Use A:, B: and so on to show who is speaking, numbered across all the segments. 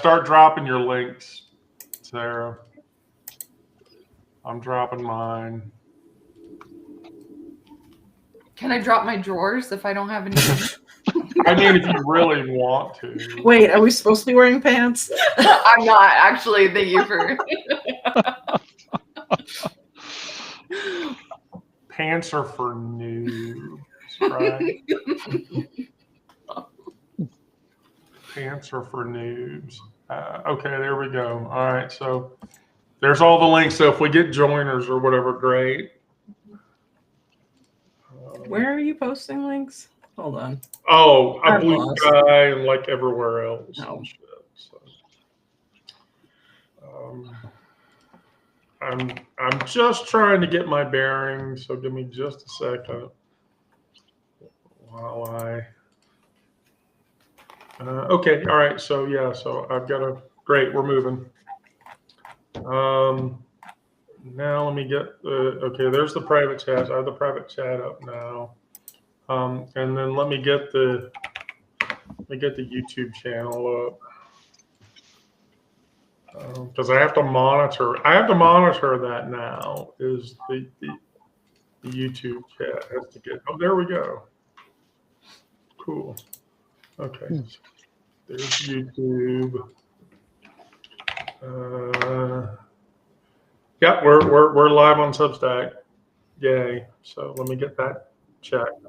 A: start dropping your links, Sarah. I'm dropping mine.
B: Can I drop my drawers if I don't have any?
A: I mean, if you really want to.
C: Wait, are we supposed to be wearing pants?
B: I'm not actually. Thank you for.
A: Pants are for noobs, right? Pants are for noobs. Okay, there we go. All right, so there's all the links. So if we get joiners or whatever, great.
C: Where are you posting links? Hold on.
A: Oh, a
C: Our
A: Blue
C: boss.
A: Sky and like everywhere else.
C: Oh.
A: And shit, so. I'm just trying to get my bearings, so give me just a second while I. Okay, all right. So yeah, so I've got a great. We're moving. Now let me get okay. There's the private chat. I have the private chat up now, and then let me get the YouTube channel up. Because I have to monitor. I have to monitor that now. Is the YouTube chat has to get? Oh, there we go. Cool. Okay. There's YouTube. Yeah, we're live on Substack. Yay! So let me get that checked.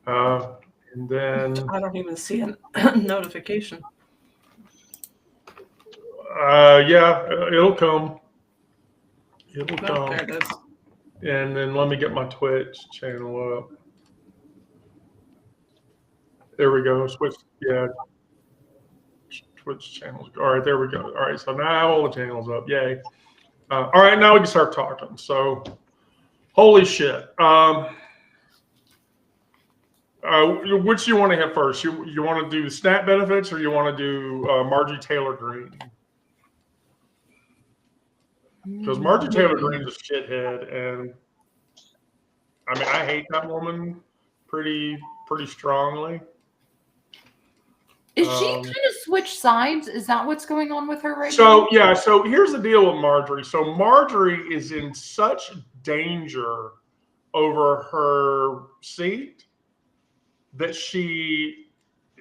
A: And then
C: I don't even see a notification.
A: yeah, it'll come. It'll
C: Oh,
A: come.
C: there it is.
A: And then let me get my Twitch channel up. There we go. Switch. Yeah. Twitch channels. All right, there we go. All right, so now all the channels up. Yay. All right, now we can start talking. So, holy shit. Which do you want to hit first? You want to do the SNAP benefits or you want to do Margie Taylor Greene? Because Margie Taylor Greene's a shithead, and I mean I hate that woman pretty strongly.
B: Is she kind of switched sides? Is that what's going on with her right now?
A: So yeah, so here's the deal with Marjorie. So Marjorie is in such danger over her seat that she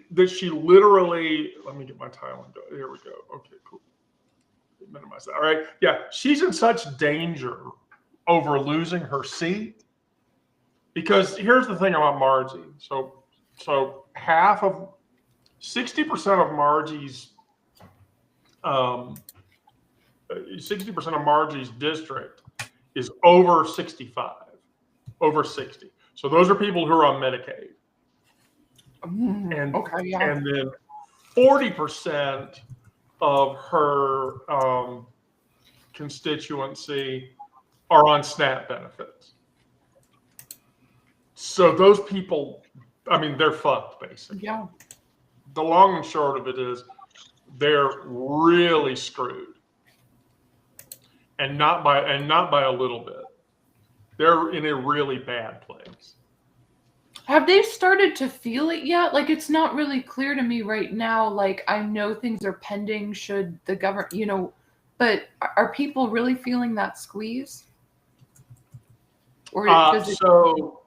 A: literally. Let me get my title. Here we go. Okay, cool. Minimize that. All right. Yeah, she's in such danger over losing her seat because here's the thing about Margie. So 60% of Margie's 60% of Margie's district is over 65, over 60. So those are people who are on Medicaid. And
B: okay, yeah.
A: And then 40% of her constituency are on SNAP benefits. So those people, I mean, they're fucked basically.
B: Yeah.
A: The long and short of it is they're really screwed. And not by a little bit. They're in a really bad place.
B: Have they started to feel it yet? Like, it's not really clear to me right now. Like, I know things are pending should the government, but are people really feeling that squeeze? Or
A: so,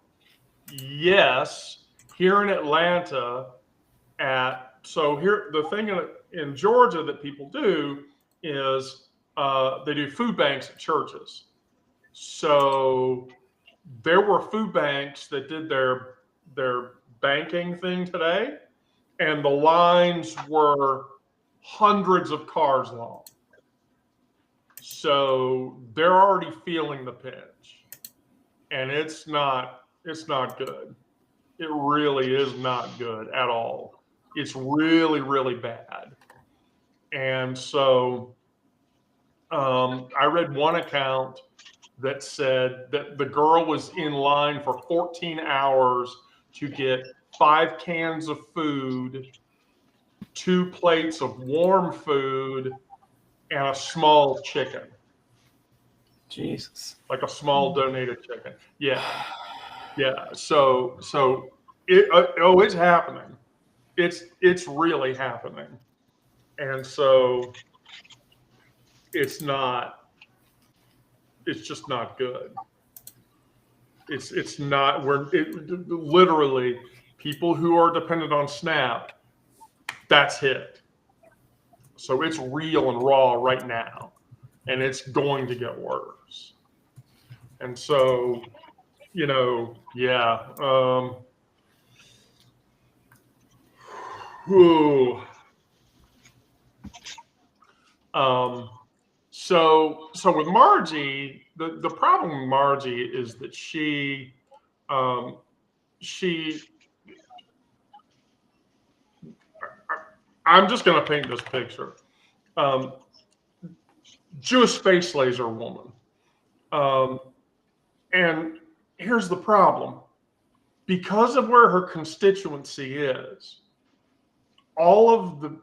A: yes, here in Atlanta, the thing in Georgia that people do is they do food banks at churches. So there were food banks that did their banking thing today, and the lines were hundreds of cars long. So they're already feeling the pinch, and it's not good. It really is not good at all. It's really, really bad. And so I read one account that said that the girl was in line for 14 hours to get 5 cans of food, 2 plates of warm food, and a small chicken.
C: Jesus.
A: Like a small donated chicken. Yeah. Yeah. So it's happening. It's really happening. And so it's just not good. It's not, literally people who are dependent on SNAP, that's hit. So it's real and raw right now, and it's going to get worse. And so, yeah. Whew. So with Margie, the problem with Margie is that I'm just going to paint this picture. Jewish space laser woman. And here's the problem. Because of where her constituency is, all of the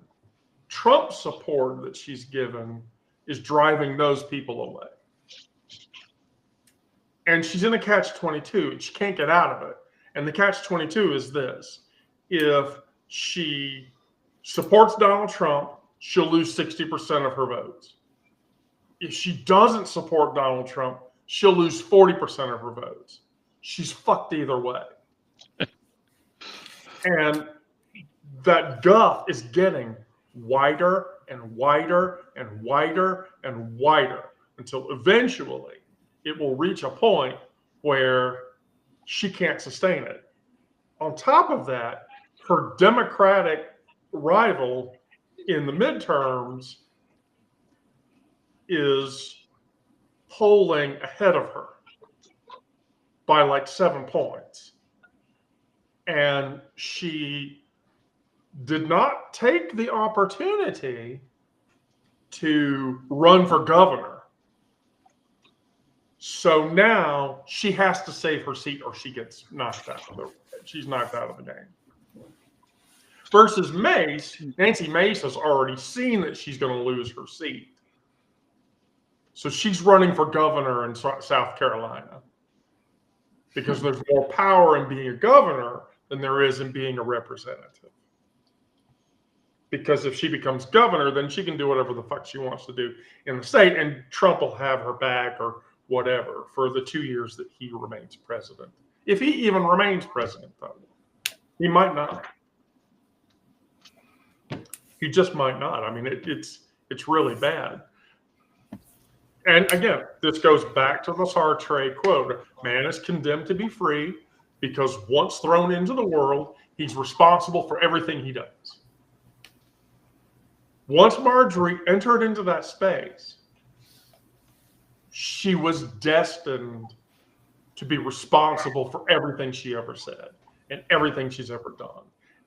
A: Trump support that she's given is driving those people away. And she's in a catch-22. She can't get out of it. And the catch-22 is this. If she supports Donald Trump, she'll lose 60% of her votes. If she doesn't support Donald Trump, she'll lose 40% of her votes. She's fucked either way. And that gulf is getting wider and wider and wider and wider until eventually it will reach a point where she can't sustain it. On top of that, her Democratic rival in the midterms is polling ahead of her by like 7 points. And she did not take the opportunity to run for governor. So now she has to save her seat or she gets knocked out of she's knocked out of the game. Versus Mace, Nancy Mace has already seen that she's going to lose her seat. So she's running for governor in South Carolina because there's more power in being a governor than there is in being a representative. Because if she becomes governor, then she can do whatever the fuck she wants to do in the state, and Trump will have her back or whatever for the 2 years that he remains president. If he even remains president, though, he might not. He just might not. I mean, it's really bad. And again, this goes back to the Sartre quote: "Man is condemned to be free because once thrown into the world, he's responsible for everything he does." Once Marjorie entered into that space, she was destined to be responsible for everything she ever said and everything she's ever done.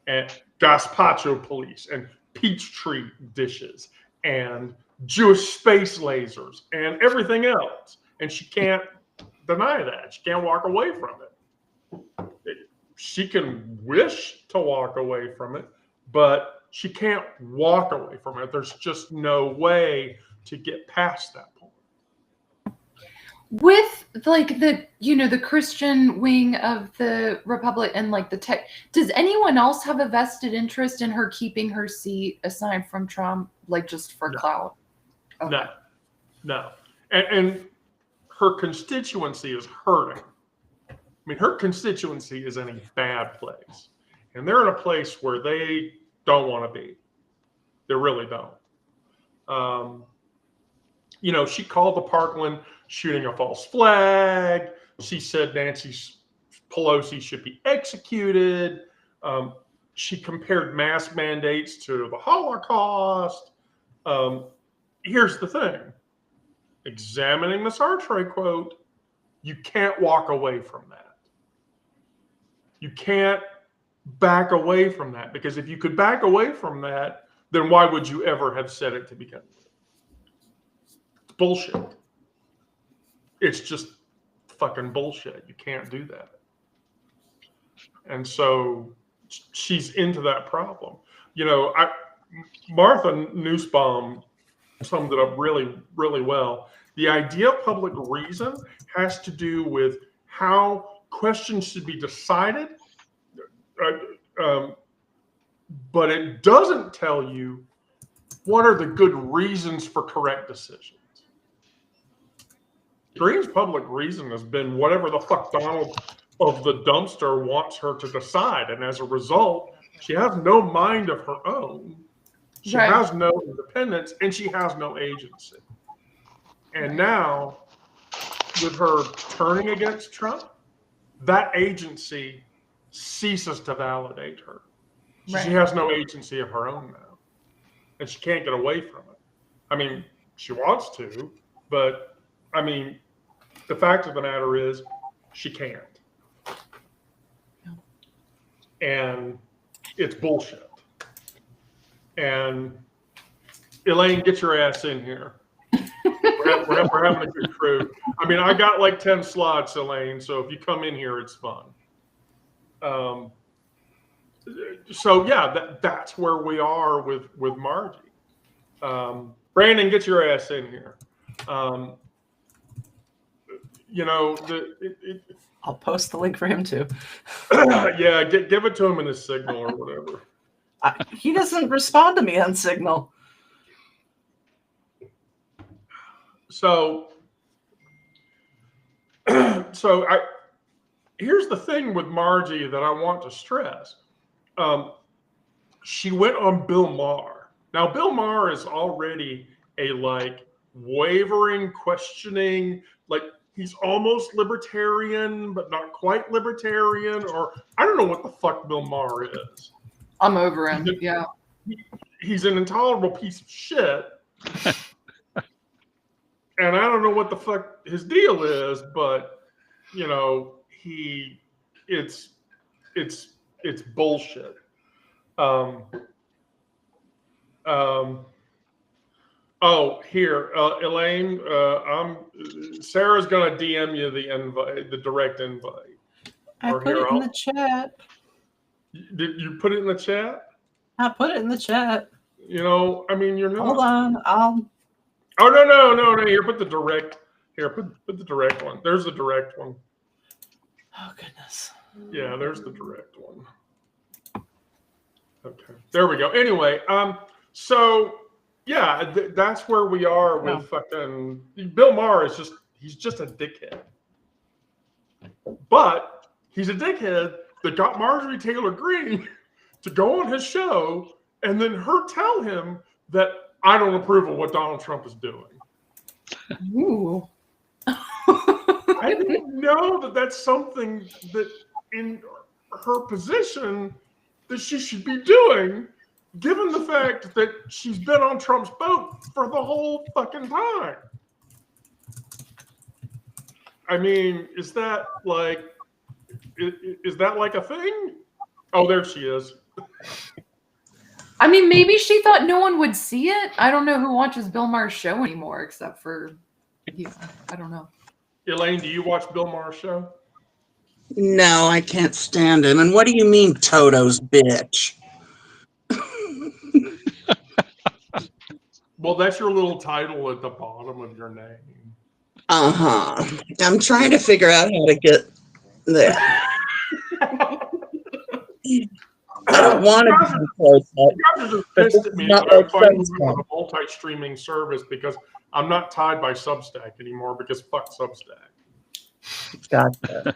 A: And gazpacho police and Peachtree dishes and Jewish space lasers and everything else. And she can't deny that. She can't walk away from it. She can wish to walk away from it, but she can't walk away from it. There's just no way to get past that point.
B: With like the Christian wing of the Republic and like the tech, does anyone else have a vested interest in her keeping her seat aside from Trump, like just for clout? Okay.
A: No. And her constituency is hurting. I mean, her constituency is in a bad place. And they're in a place where they don't want to be. They really don't. She called the Parkland shooting a false flag. She said Nancy Pelosi should be executed. She compared mask mandates to the Holocaust. Here's the thing. Examining the Sartre quote, you can't walk away from that. You can't back away from that, because if you could back away from that, then why would you ever have said it to begin with? It's bullshit. It's just fucking bullshit. You can't do that. And so she's into that problem. Martha Nussbaum summed it up really, really well. The idea of public reason has to do with how questions should be decided, but it doesn't tell you what are the good reasons for correct decisions? Greene's public reason has been whatever the fuck Donald of the dumpster wants her to decide. And as a result, she has no mind of her own. She
B: Right.
A: has no independence and she has no agency. And now, with her turning against Trump, that agency ceases to validate her. She
B: Right.
A: has no agency of her own now. And she can't get away from it. I mean, she wants to, but I mean, the fact of the matter is she can't. And it's bullshit. And Elaine, get your ass in here. We're having a good crew. I mean, I got like 10 slots, Elaine, so if you come in here, it's fun. So yeah, that's where we are with Margie. Brandon, get your ass in here. You know,
C: I'll post the link for him too.
A: yeah, give it to him in his Signal or whatever.
C: He doesn't respond to me on Signal.
A: So here's the thing with Margie that I want to stress. She went on Bill Maher. Now, Bill Maher is already a like wavering, questioning, like he's almost libertarian, but not quite libertarian, or I don't know what the fuck Bill Maher is.
B: I'm over him. Yeah.
A: He's an intolerable piece of shit. And I don't know what the fuck his deal is, but you know, it's bullshit. Oh, here, Elaine, Sarah's gonna DM you the invite, the direct invite.
C: I
A: Or
C: put
A: here,
C: it in the chat.
A: Did you put it in the chat?
C: I put it in the chat.
A: You know, I mean, you're not.
C: Hold on,
A: Oh no! Here, put the direct. Here, put the direct one. There's the direct one.
C: Oh goodness.
A: Yeah, there's the direct one. Okay, there we go. Anyway, so yeah, that's where we are with fucking Bill Maher. He's just a dickhead, but he's a dickhead that got Marjorie Taylor Greene to go on his show and then her tell him that I don't approve of what Donald Trump is doing.
B: Ooh.
A: I didn't know that that's something that in her position that she should be doing, given the fact that she's been on Trump's boat for the whole fucking time. I mean, is that like a thing? Oh, there she is.
B: I mean, maybe she thought no one would see it. I don't know who watches Bill Maher's show anymore, except for, I don't know.
A: Elaine, do you watch Bill Maher's show?
D: No, I can't stand him. And what do you mean, Toto's bitch?
A: Well, that's your little title at the bottom of your name.
D: Uh-huh. I'm trying to figure out how to get there. I don't want to be close up.
A: You guys are just pissed at me that I'm fighting with a multi-streaming service because I'm not tied by Substack anymore because fuck Substack.
D: Gotcha.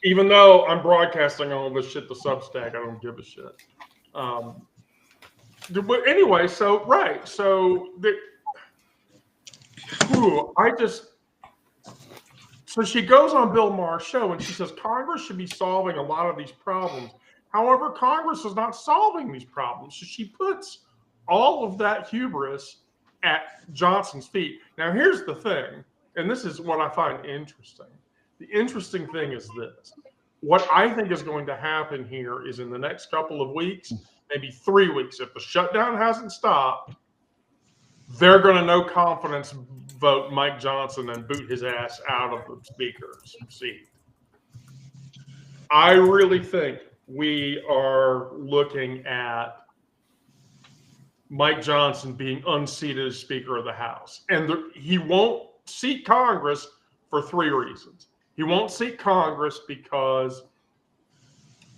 A: Even though I'm broadcasting all this shit to Substack, I don't give a shit. But anyway, so she goes on Bill Maher's show and she says Congress should be solving a lot of these problems. However, Congress is not solving these problems. So she puts all of that hubris at Johnson's feet. Now, here's the thing, and this is what I find interesting. The interesting thing is this. What I think is going to happen here is in the next couple of weeks, maybe 3 weeks, if the shutdown hasn't stopped, they're going to no confidence vote Mike Johnson and boot his ass out of the speaker's seat. I really think we are looking at Mike Johnson being unseated as Speaker of the House. And he won't seat Congress for 3 reasons. He won't seat Congress because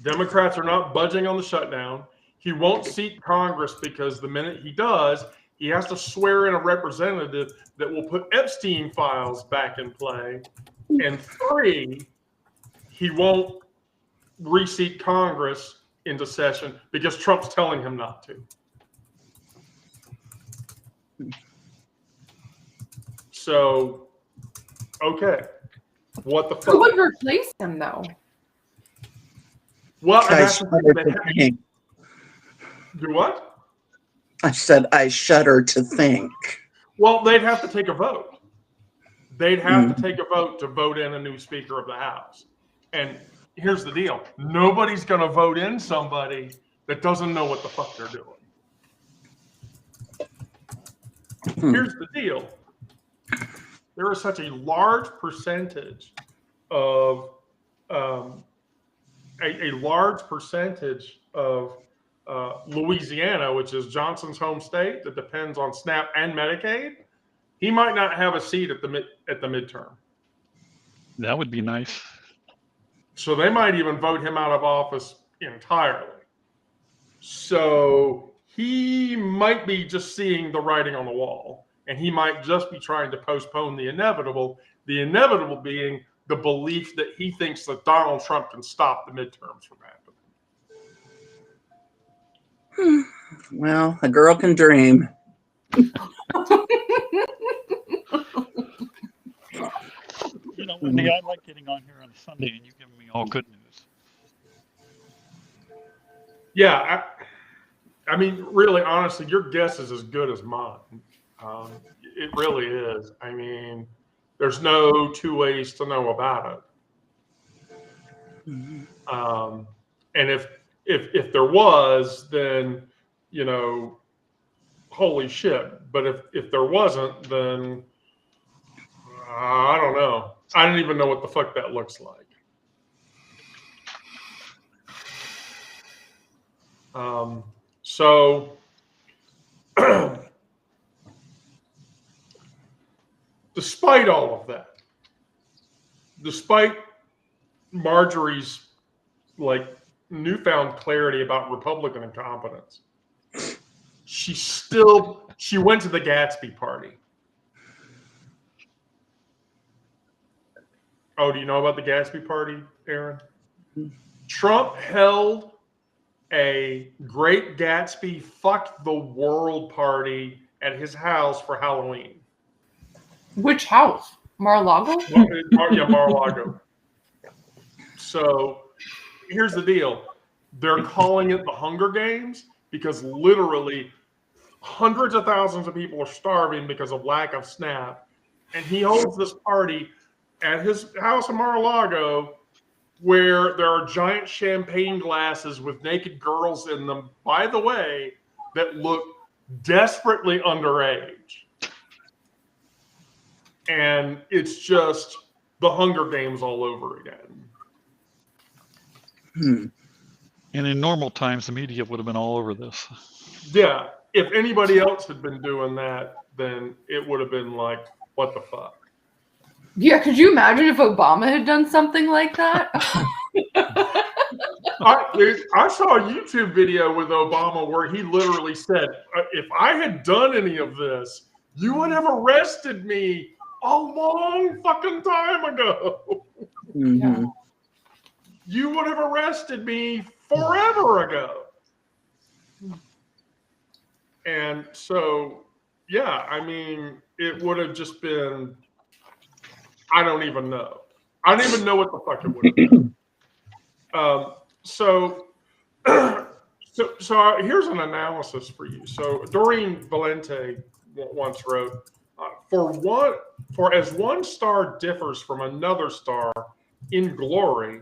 A: Democrats are not budging on the shutdown. He won't seat Congress because the minute he does, He has to swear in a representative that will put Epstein files back in play. And 3, he won't reseat Congress into session because Trump's telling him not to. So, okay. What the fuck?
B: Who would replace him, though?
A: Well, and
D: I
A: that's the
D: shudder
A: thing,
D: to think.
A: do what?
D: I said I shudder to think.
A: Well, they'd have to take a vote. They'd have to take a vote to vote in a new Speaker of the House. And here's the deal. Nobody's going to vote in somebody that doesn't know what the fuck they're doing. Here's the deal. There is such a large percentage of Louisiana, which is Johnson's home state, that depends on SNAP and Medicaid. He might not have a seat at the midterm.
E: That would be nice.
A: So they might even vote him out of office entirely. So he might be just seeing the writing on the wall, and he might just be trying to postpone the inevitable being the belief that he thinks that Donald Trump can stop the midterms from happening.
D: Well, a girl can dream.
E: You know, Wendy, I like getting on here on a Sunday and you give me all good news.
A: Yeah, I mean, really, honestly, your guess is as good as mine. It really is. I mean, there's no two ways to know about it. And if there was, then, you know, holy shit. But if there wasn't, then I don't know. I don't even know what the fuck that looks like. So despite all of that, despite Marjorie's like newfound clarity about Republican incompetence, she went to the Gatsby party. Oh, do you know about the Gatsby party, Aaron? Trump held a Great Gatsby fuck the world party at his house for Halloween.
B: Which house? Mar-a-Lago?
A: Yeah, Mar-a-Lago. So here's the deal. They're calling it the Hunger Games because literally hundreds of thousands of people are starving because of lack of SNAP. And he holds this party at his house in Mar-a-Lago where there are giant champagne glasses with naked girls in them, by the way, that look desperately underage. And it's just the Hunger Games all over again.
E: And in normal times, the media would have been all over this.
A: Yeah. If anybody else had been doing that, then it would have been like, what the fuck?
B: Yeah, could you imagine if Obama had done something like that?
A: I saw a YouTube video with Obama where he literally said, if I had done any of this, you would have arrested me a long fucking time ago.
D: Mm-hmm.
A: You would have arrested me forever ago. And so, yeah, I mean, it would have just been, I don't even know. I don't even know what the fuck it would have been. So here's an analysis for you. So Doreen Valente once wrote, for as one star differs from another star in glory,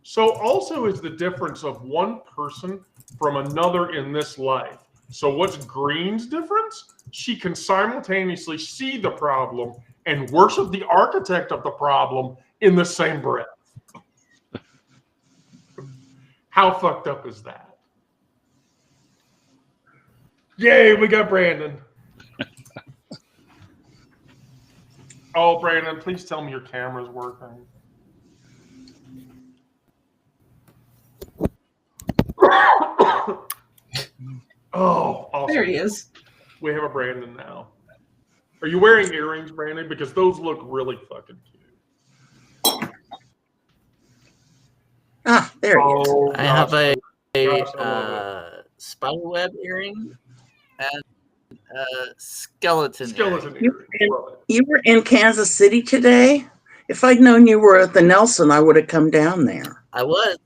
A: so also is the difference of one person from another in this life. So what's Green's difference? She can simultaneously see the problem and worship the architect of the problem in the same breath. How fucked up is that? Yay, we got Brandon. Oh, Brandon, please tell me your camera's working. Oh, awesome.
C: There he is.
A: We have a Brandon now. Are you wearing earrings, Brandon? Because those look really fucking cute.
D: Ah, there he is.
A: Oh,
C: I have
A: gosh,
C: a
A: gosh, I love
C: spiderweb earring and a skeleton
A: skeleton
C: earring.
A: earrings. Love it.
D: You were in Kansas City today? If I'd known you were at the Nelson, I would have come down there.
C: I was.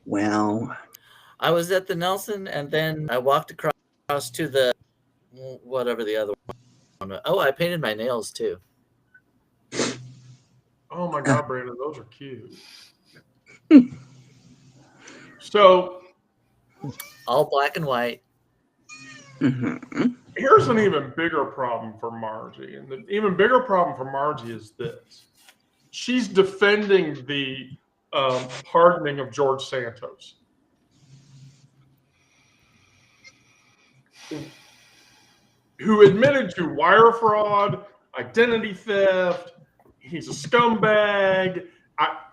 D: Well,
C: I was at the Nelson, and then I walked across to the whatever the other one. Oh, I painted my nails too.
A: Oh my God, Brandon, those are cute. So
C: All black and white.
D: mhm.
A: here's an even bigger problem for Margie. And the even bigger problem for Margie is this. She's defending the pardoning of George Santos. Who admitted to wire fraud, identity theft. He's a scumbag.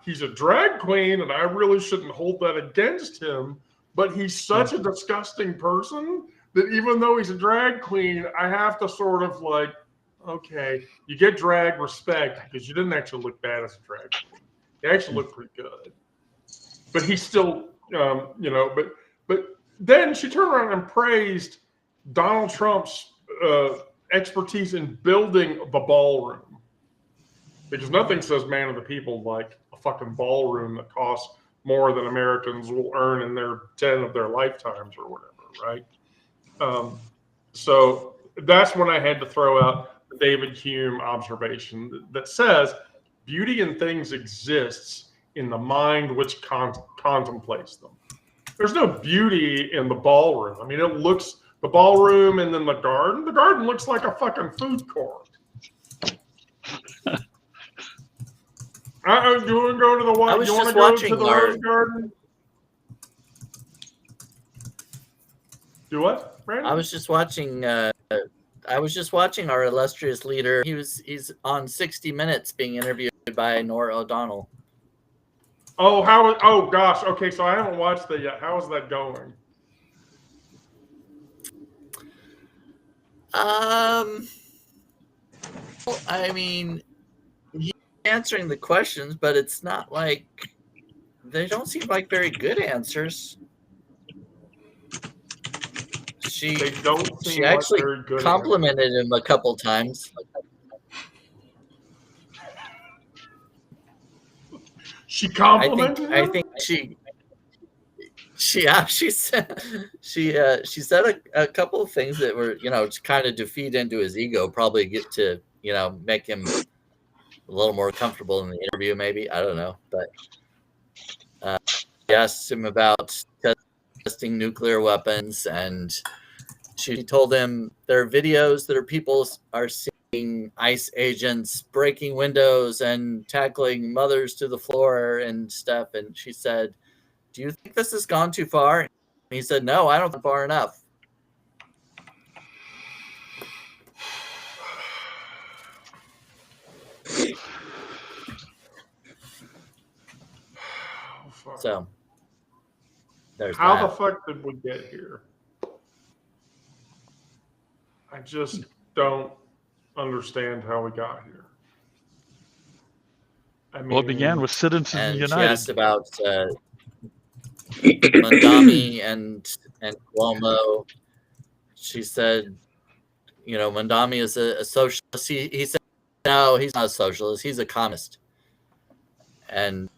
A: He's a drag queen, and I really shouldn't hold that against him. But he's such a disgusting person that even though he's a drag queen, I have to sort of like, okay, you get drag respect because you didn't actually look bad as a drag queen. You actually look pretty good. But he's still, but then she turned around and praised Donald Trump's expertise in building the ballroom. Because nothing says man of the people like a fucking ballroom that costs more than Americans will earn in their 10 of their lifetimes or whatever, right? So that's when I had to throw out the David Hume observation that says beauty in things exists in the mind which contemplates them. There's no beauty in the ballroom. I mean, it looks, the ballroom and then the garden looks like a fucking food court. Do you want to go to the one?
C: I was
A: You want to
C: just
A: go
C: watching
A: to the
C: our-
A: rose garden? Do what, Brandon?
C: I was just watching our illustrious leader. He's on 60 Minutes being interviewed by Norah O'Donnell.
A: Oh, oh gosh. Okay, so I haven't watched that yet. How is that going?
C: Well, I mean, he's answering the questions, but it's not like they don't seem like very good answers.
A: They don't seem
C: She
A: like
C: actually
A: very good.
C: complimented him a couple times.
A: She complimented
C: I
A: him?
C: think she said she said a couple of things that were, to kind of defeat into his ego, probably get to, make him a little more comfortable in the interview, maybe. I don't know. But she asked him about testing nuclear weapons, and she told him there are videos that people are seeing ICE agents breaking windows and tackling mothers to the floor and stuff. And she said, "Do you think this has gone too far?" And he said, "No, I don't think far enough."
A: Oh, fuck.
C: So there's
A: How
C: that.
A: the fuck did we get here? I just don't understand how we got here. I mean,
E: Well, it began with Citizens
C: And she
E: United.
C: asked about Mondami and Cuomo. She said, Mondami is a socialist. He said, no, he's not a socialist. He's a communist. And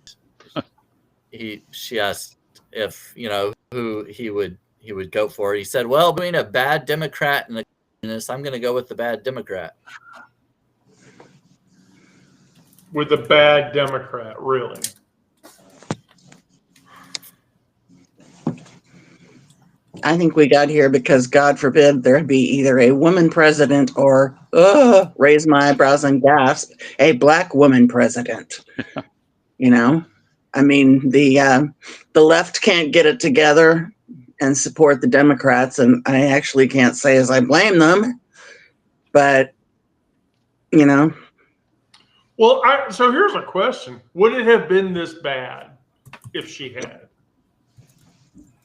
C: she asked if who he would go for. He said, well, between a bad Democrat and a communist, I'm going to go with the bad Democrat.
A: with a bad Democrat, really.
D: I think we got here because God forbid there be either a woman president or, raise my eyebrows and gasp, a black woman president. I mean, the left can't get it together and support the Democrats, and I actually can't say as I blame them, but
A: Well, so here's a question. Would it have been this bad if she had?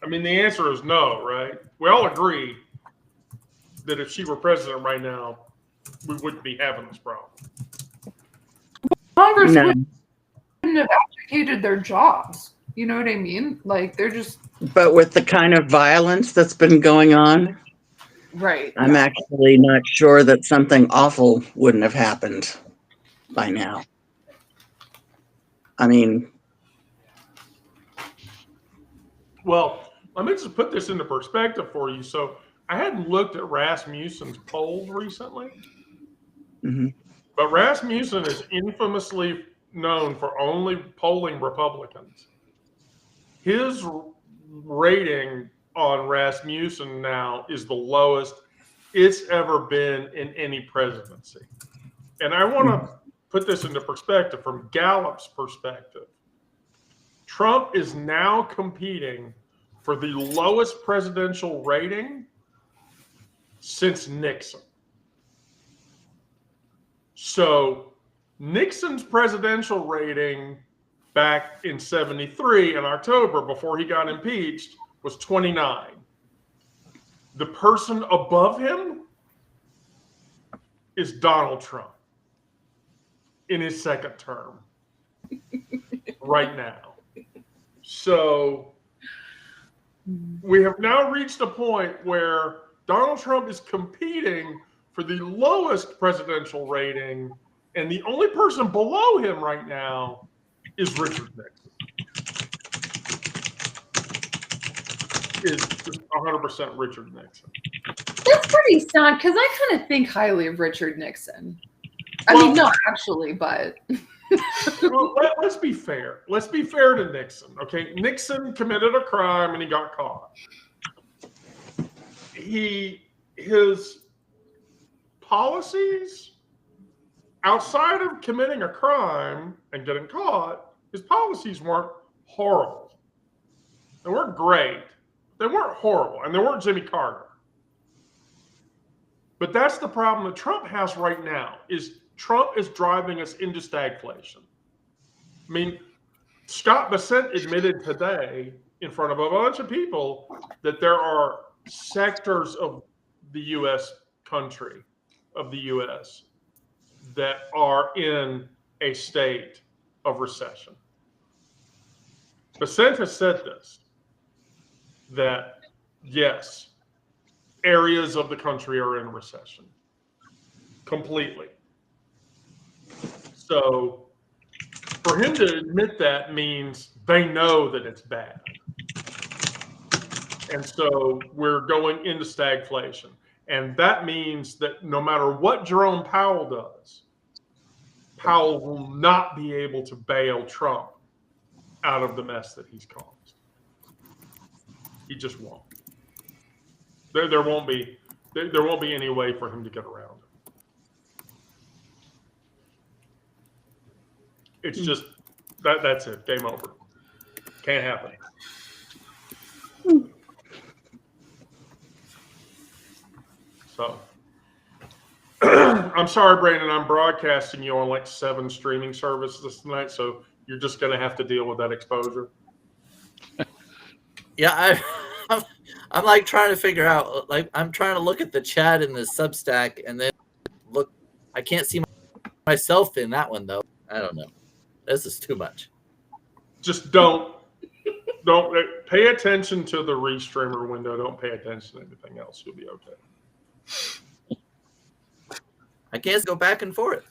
A: I mean, the answer is no, right? We all agree that if she were president right now, we wouldn't be having this problem.
B: Congress
D: No.
B: wouldn't have abdicated their jobs. You know what I mean? Like they're just
D: But with the kind of violence that's been going on,
B: right.
D: I'm actually not sure that something awful wouldn't have happened by now. I mean,
A: Well, let me just put this into perspective for you. So I hadn't looked at Rasmussen's polls recently,
D: mhm.
A: but Rasmussen is infamously known for only polling Republicans. His rating on Rasmussen now is the lowest it's ever been in any presidency. And I want to put this into perspective from Gallup's perspective. Trump is now competing for the lowest presidential rating since Nixon. So Nixon's presidential rating back in 73 in October before he got impeached was 29. The person above him is Donald Trump in his second term right now. So we have now reached a point where Donald Trump is competing for the lowest presidential rating, and the only person below him right now is Richard Nixon. Is 100% Richard Nixon.
B: That's pretty sad because I kind of think highly of Richard Nixon. I
A: Well-
B: mean, not actually, but
A: Well, let's be fair. Let's be fair to Nixon. Okay, Nixon committed a crime and he got caught. His policies outside of committing a crime and getting caught, his policies weren't horrible. They weren't great. They weren't horrible, and they weren't Jimmy Carter. But that's the problem that Trump has right now. Is Trump is driving us into stagflation. I mean, Scott Bessent admitted today in front of a bunch of people that there are sectors of the U.S. country, of the U.S., that are in a state of recession. Bessent has said this, that yes, areas of the country are in recession completely. So for him to admit that means they know that it's bad. And so we're going into stagflation. And that means that no matter what Jerome Powell does, Powell will not be able to bail Trump out of the mess that he's caused. He just won't. There won't be any way for him to get around it. It's just that's it. Game over. Can't happen. So I'm sorry, Brandon. I'm broadcasting you on like 7 streaming services tonight, so you're just going to have to deal with that exposure.
C: Yeah, I'm like trying to figure out, like I'm trying to look at the chat in the Substack and then look. I can't see myself in that one though. I don't know. This is too much.
A: Just don't pay attention to the restreamer window. Don't pay attention to anything else. You'll be okay.
C: I can't go back and forth.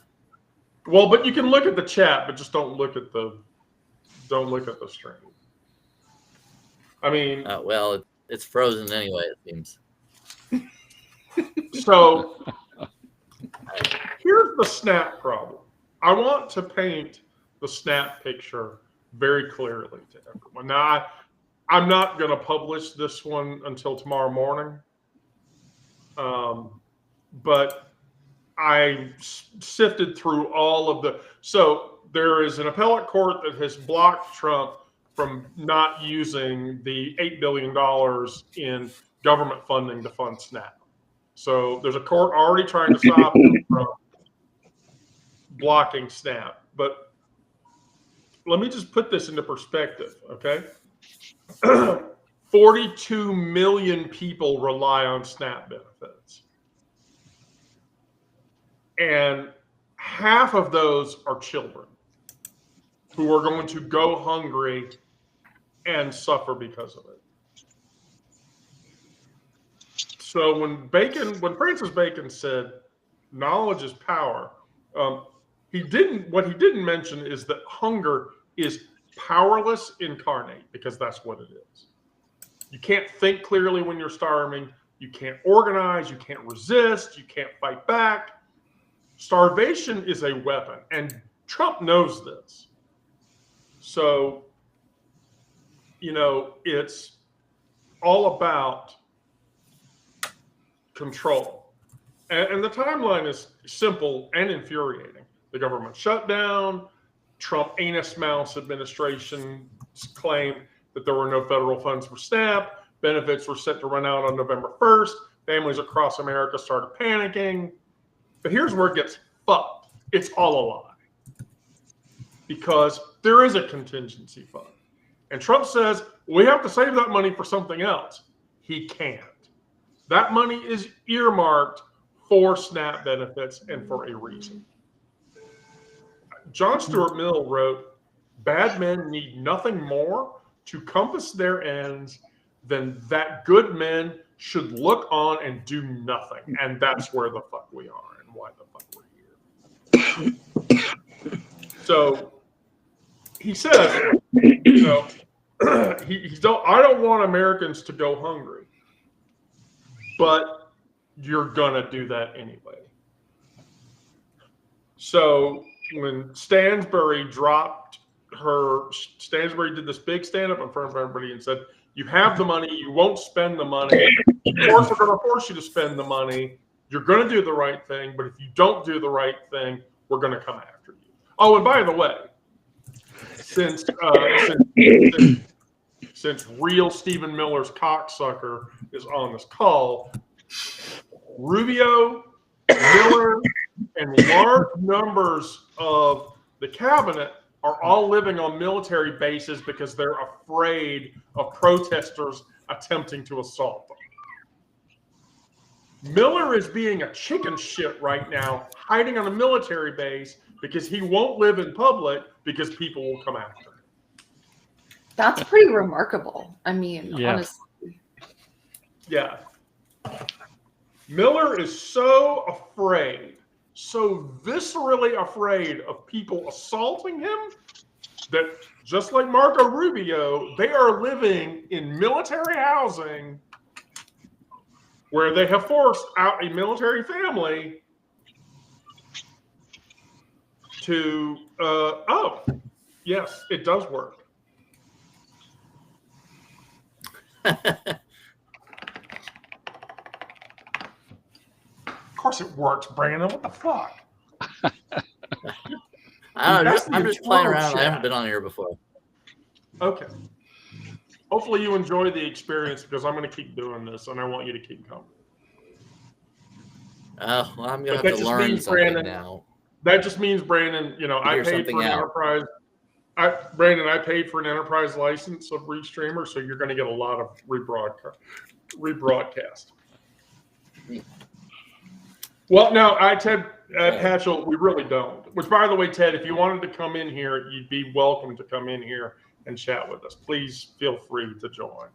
A: Well, but you can look at the chat, but just don't look at the stream. I mean,
C: Well, it's frozen anyway, it seems.
A: so here's the snap problem. I want to paint the snap picture very clearly to everyone. Now, I'm not going to publish this one until tomorrow morning, but I sifted through all of the. So there is an appellate court that has blocked Trump from not using the $8 billion in government funding to fund SNAP. So there's a court already trying to stop him from blocking SNAP. But let me just put this into perspective, okay? 42 million people rely on SNAP benefits. And half of those are children who are going to go hungry and suffer because of it. So when Francis Bacon said knowledge is power, what he didn't mention is that hunger is powerless incarnate, because that's what it is. You can't think clearly when you're starving. You can't organize. You can't resist. You can't fight back. Starvation is a weapon, and Trump knows this. So, it's all about control. And the timeline is simple and infuriating. The government shutdown, Trump anus mouse administration claimed that there were no federal funds for SNAP. Benefits were set to run out on November 1st. Families across America started panicking. But here's where it gets fucked. It's all a lie. Because there is a contingency fund. And Trump says, we have to save that money for something else. He can't. That money is earmarked for SNAP benefits and for a reason. John Stuart Mill wrote, bad men need nothing more to compass their ends than that good men should look on and do nothing. And that's where the fuck we are and why the fuck we're here. So he says, I don't want Americans to go hungry, but you're gonna do that anyway. So when Stansbury did this big stand-up in front of everybody and said, you have the money, you won't spend the money. Of course, we're going to force you to spend the money. You're going to do the right thing, but if you don't do the right thing, we're going to come after you. Oh, and by the way, since real Stephen Miller's cocksucker is on this call, Rubio, Miller, and large numbers of the cabinet are all living on military bases because they're afraid of protesters attempting to assault them. Miller is being a chicken shit right now, hiding on a military base because he won't live in public because people will come after him.
B: That's pretty remarkable. I mean,
E: Yeah.
B: honestly.
A: Yeah. Miller is so afraid, so viscerally afraid of people assaulting him that, just like Marco Rubio, they are living in military housing where they have forced out a military family to, yes, it does work. Of course it works, Brandon. What the fuck?
C: I'm
A: That's the
C: just playing
A: internal
C: around. I haven't
A: chat.
C: been on here before.
A: Okay. Hopefully you enjoy the experience because I'm going to keep doing this and I want you to keep coming.
C: Well, I'm going
A: But
C: to
A: that
C: have to
A: just
C: learn
A: means,
C: something
A: Brandon,
C: now.
A: That just means, Brandon, I
C: Figure
A: paid
C: something
A: for an
C: out.
A: enterprise. I paid for an enterprise license of Restreamer, so you're going to get a lot of rebroadcast. Well, no, Ted Patchell, we really don't. Which, by the way, Ted, if you wanted to come in here, you'd be welcome to come in here and chat with us. Please feel free to join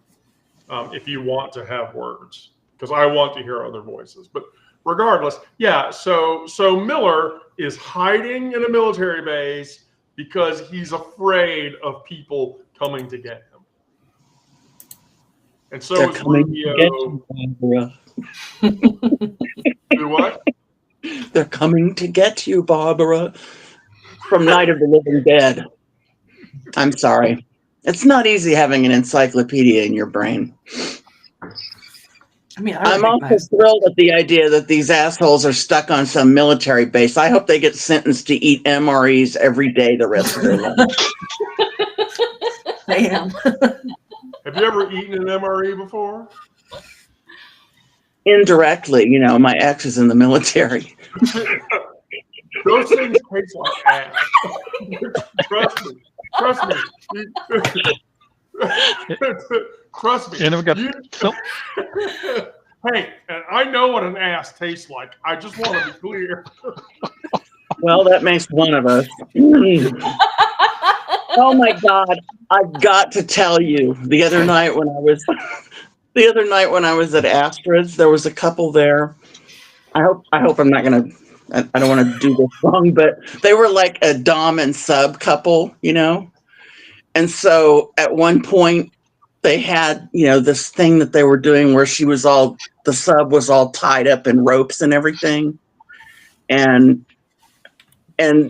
A: if you want to have words, because I want to hear other voices. But regardless, yeah. So Miller is hiding in a military base because he's afraid of people coming to get him. And so
D: They're
A: is
D: coming to get
A: Rubio.
D: you, Barbara.
A: Do what?
D: They're coming to get you, Barbara. From Night of the Living Dead. I'm sorry. It's not easy having an encyclopedia in your brain.
F: I mean, I
D: I'm also
F: recognize
D: thrilled at the idea that these assholes are stuck on some military base. I hope they get sentenced to eat MREs every day the rest of their life.
F: I am.
A: Have you ever eaten an MRE before?
D: Indirectly, my ex is in the military.
A: Those things taste like ass. Trust me. Trust me.
E: And we got
A: You-
E: so
A: Hey, and I know what an ass tastes like. I just want to be clear.
D: Well, that makes one of us. Oh my God. I've got to tell you, the other night when I was at Astrid's, there was a couple there. I hope I'm not gonna I don't want to do this wrong, but they were like a dom and sub couple, you know? And so at one point they had, this thing that they were doing where the sub was all tied up in ropes and everything. And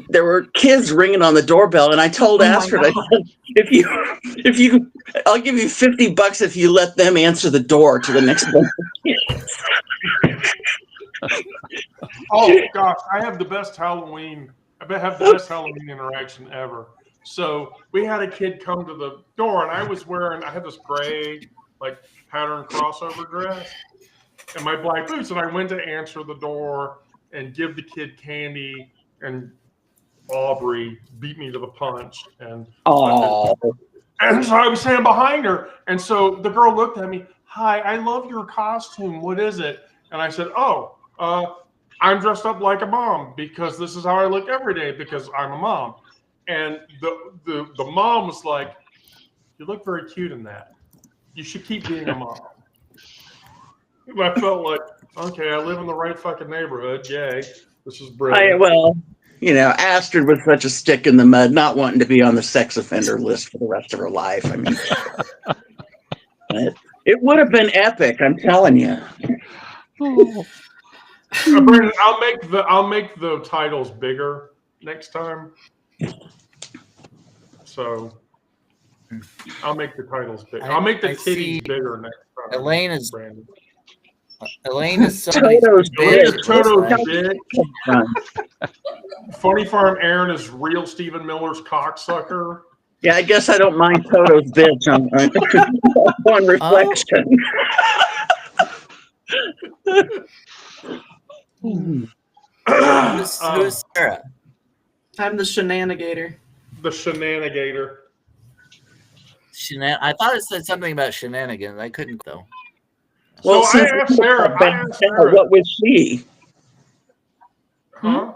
D: there were kids ringing on the doorbell, and I told Astrid, I said, if you, I'll give you $50 if you let them answer the door to the next one.
A: Oh gosh, I have the best Halloween interaction ever. So we had a kid come to the door, and I had this gray like pattern crossover dress and my black boots, and I went to answer the door and give the kid candy, and Aubrey beat me to the punch. And so I was standing behind her, and so the girl looked at me. Hi, I love your costume. What is it? And I said, I'm dressed up like a mom because this is how I look every day because I'm a mom. And the mom was like, you look very cute in that. You should keep being a mom. I felt like, okay, I live in the right fucking neighborhood. Yay. This is brilliant.
D: Astrid was such a stick in the mud, not wanting to be on the sex offender list for the rest of her life. I mean, it would have been epic, I'm telling you.
A: Brandon, I'll make the titles bigger next time. So I'll make the titles bigger. I'll make the titties bigger next time.
C: Elaine is
A: Brandon.
D: Toto's big.
A: Funny Farm Aaron is real Stephen Miller's cocksucker.
D: Yeah, I guess I don't mind Toto's bitch on reflection.
C: Who's Sarah?
F: I'm the shenanigator.
A: The shenanigator.
C: I thought it said something about shenanigans. I couldn't though.
D: Well,
A: so I asked Sarah.
D: What was she?
A: Huh?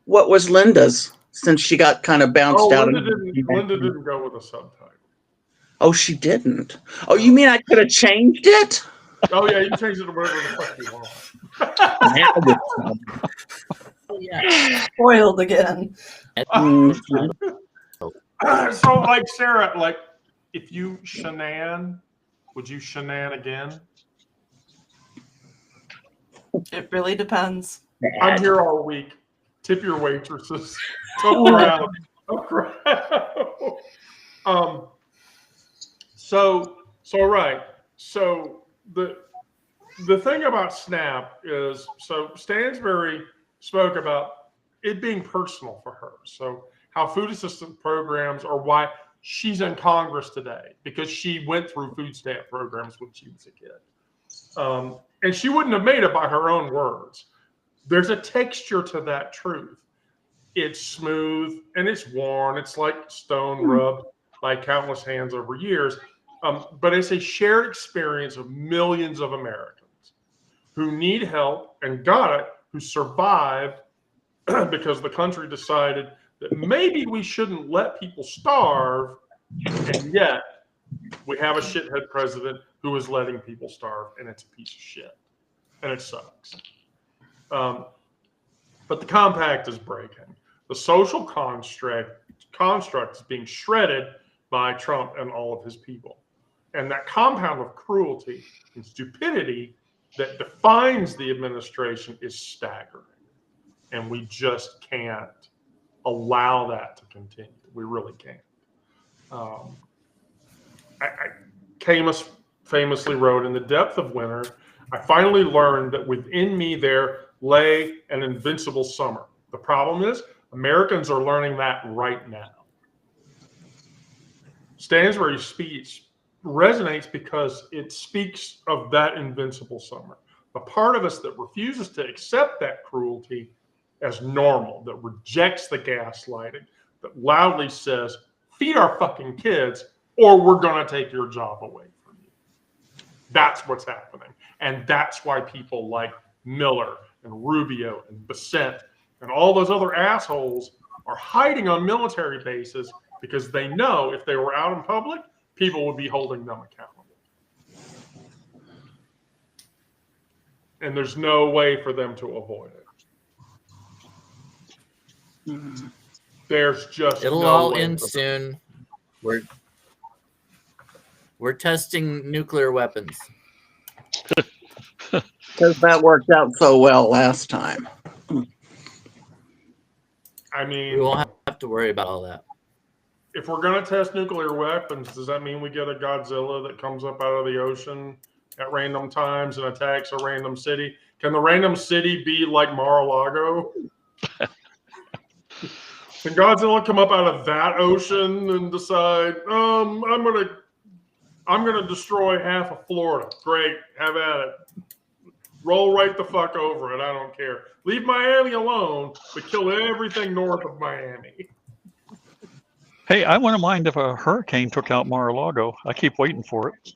D: What was Linda's? Since she got kind of bounced out.
A: Linda didn't go with a subtitle.
D: Oh, she didn't. Oh, you mean I could have changed it?
A: Oh yeah, you can change it to whatever the fuck you want.
C: Oh yeah.
F: Spoiled again.
A: So like Sarah, like if you shenan, would you shenan again?
F: It really depends.
A: I'm here all week. Tip your waitresses. Tough crowd. So right. So the thing about SNAP is, so Stansbury spoke about it being personal for her. So how food assistance programs are why she's in Congress today, because she went through food stamp programs when she was a kid. And she wouldn't have made it by her own words. There's a texture to that truth. It's smooth and it's worn. It's like stone rubbed by countless hands over years. But it's a shared experience of millions of Americans who need help and got it, who survived because the country decided that maybe we shouldn't let people starve, and yet we have a shithead president who is letting people starve, and it's a piece of shit, and it sucks. But the compact is breaking. The social construct is being shredded by Trump and all of his people. And that compound of cruelty and stupidity that defines the administration is staggering. And we just can't allow that to continue. We really can't. Camus famously wrote, in the depth of winter, I finally learned that within me there lay an invincible summer. The problem is, Americans are learning that right now. Stansbury's speech resonates because it speaks of that invincible summer. The part of us that refuses to accept that cruelty as normal, that rejects the gaslighting, that loudly says, feed our fucking kids or we're going to take your job away from you. That's what's happening. And that's why people like Miller and Rubio and Bissett and all those other assholes are hiding on military bases, because they know if they were out in public, people would be holding them accountable. And there's no way for them to avoid it. There's just
C: It'll
A: no
C: all
A: way
C: end
A: for them.
C: soon. We're testing nuclear weapons.
D: Because that worked out so well last time.
A: I
C: We
A: mean,
C: won't have to worry about all that.
A: if we're going to test nuclear weapons, does that mean we get a Godzilla that comes up out of the ocean at random times and attacks a random city? Can the random city be like Mar-a-Lago? Can Godzilla come up out of that ocean and decide, I'm gonna destroy half of Florida? Great, have at it. Roll right the fuck over it. I don't care. Leave Miami alone, but kill everything north of Miami.
E: Hey, I wouldn't mind if a hurricane took out Mar-a-Lago. I keep waiting for it.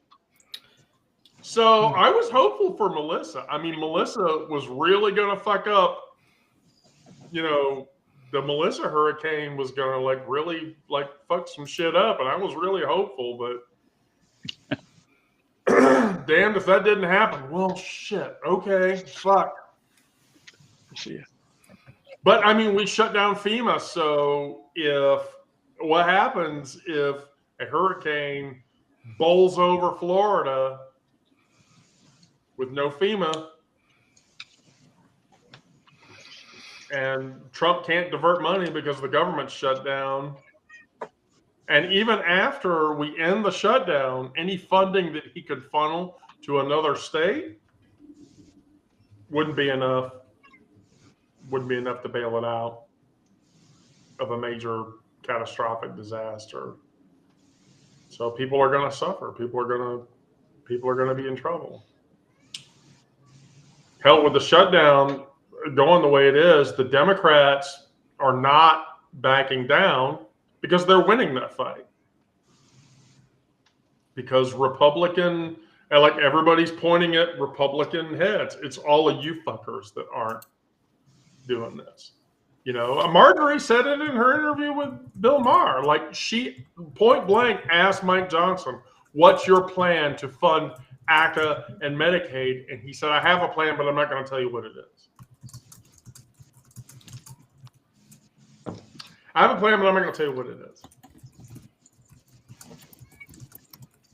A: So I was hopeful for Melissa. I mean, Melissa was really gonna fuck up. You know, the Melissa hurricane was gonna really fuck some shit up, and I was really hopeful, but damned if that didn't happen. Well, shit. Okay, fuck.
E: See,
A: But I mean, we shut down FEMA, so what happens if a hurricane bowls over Florida with no FEMA, and Trump can't divert money because the government's shut down? And even after we end the shutdown, any funding that he could funnel to another state wouldn't be enough. Wouldn't be enough to bail it out of a major catastrophic disaster. So people are going to suffer. People are going to be in trouble. Hell, with the shutdown going the way it is, the Democrats are not backing down because they're winning that fight. Because Republican, and like everybody's pointing at Republican heads. It's all of you fuckers that aren't doing this. You know, Marjorie said it in her interview with Bill Maher. Like, she point blank asked Mike Johnson, "What's your plan to fund ACA and Medicaid?" And he said, "I have a plan, but I'm not going to tell you what it is. I have a plan, but I'm not going to tell you what it is."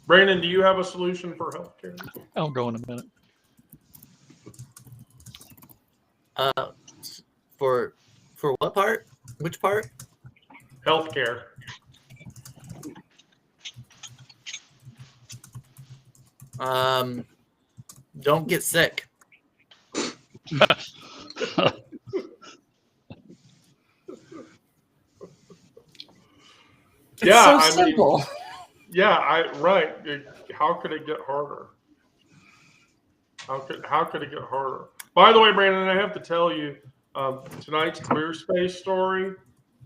A: Brandon, do you have a solution for healthcare?
E: I'll go in a minute.
C: For what part? Which part?
A: Healthcare.
C: Don't get sick.
F: It's
A: Yeah,
F: so simple.
A: Right. How could it get harder? How could it get harder? By the way, Brandon, I have to tell you, tonight's Queer Space story,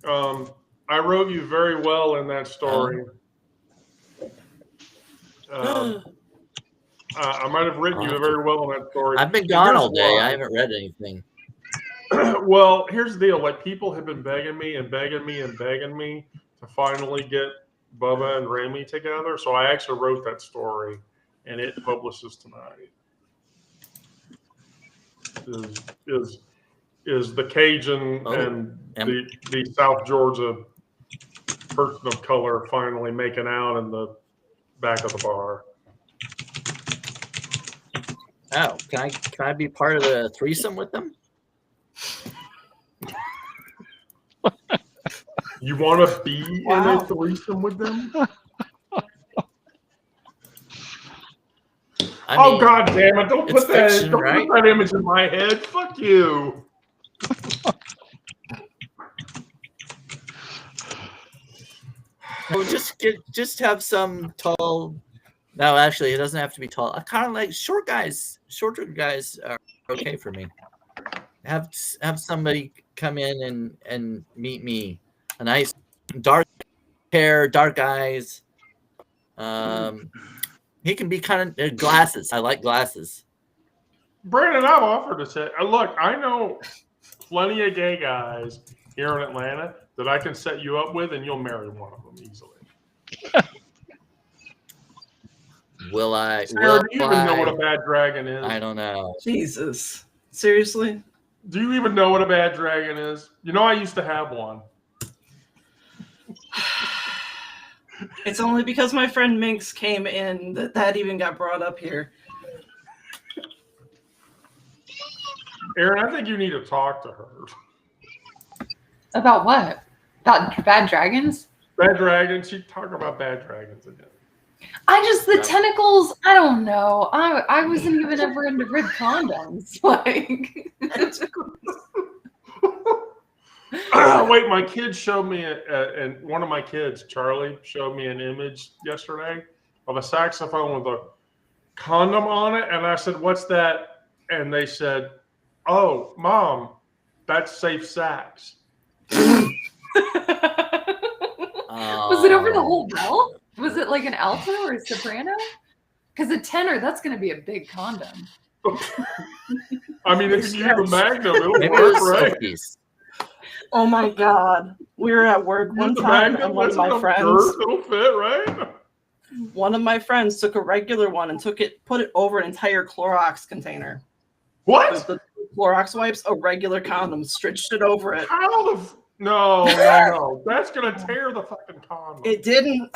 A: I wrote you very well in that story. I might have written you very well in that story.
C: I've been gone
A: Here's
C: all day.
A: why.
C: I haven't read anything.
A: Well, here's the deal. Like, people have been begging me and begging me and begging me to finally get Bubba and Remy together. So I actually wrote that story, and it publishes tonight. Is the Cajun and the South Georgia person of color finally making out in the back of the bar?
C: Oh, can I be part of the threesome with them?
A: You want to be in a threesome with them?
C: I mean,
A: God damn it! Don't
C: it's
A: put that.
C: fiction,
A: Don't
C: right?
A: put that image in my head. Fuck you.
C: Well, just have some tall. No, actually, it doesn't have to be tall. I kind of like short guys. Shorter guys are okay for me. Have somebody come in and meet me. A nice dark hair, dark eyes. He can be kind of glasses. I like glasses.
A: Brandon, I've offered to say, look, I know plenty of gay guys here in Atlanta that I can set you up with, and you'll marry one of them easily.
C: Will I?
A: Sarah, do you even know what a bad dragon is?
C: I don't know.
F: Jesus. Seriously?
A: Do you even know what a bad dragon is? You know, I used to have one.
F: It's only because my friend Minx came in that even got brought up here.
A: Aaron, I think you need to talk to her.
B: About what? About bad dragons?
A: Bad dragons. She talk about bad dragons again.
B: The tentacles, I don't know. I wasn't even ever into red condoms. Like,
A: Wait, my kids showed me, and one of my kids, Charlie, showed me an image yesterday of a saxophone with a condom on it. And I said, "What's that?" And they said, "Oh, Mom, that's safe sax."
B: was it over the whole belt? Was it like an alto or a soprano? Because a tenor, that's going to be a big condom.
A: I mean, if you use a Magnum, it'll
C: Maybe it
A: work,
C: was
A: right?
C: Silkies.
F: Oh my God. We were at work one
A: Use the
F: time
A: Magnum,
F: and one of
A: that's
F: my
A: enough
F: friends,
A: girth, it'll fit, right?
F: one of my friends took a regular one and put it over an entire Clorox container.
A: What?
F: The Clorox wipes, a regular condom, stretched it over it.
A: How the? No. That's gonna tear the fucking condom.
F: It didn't.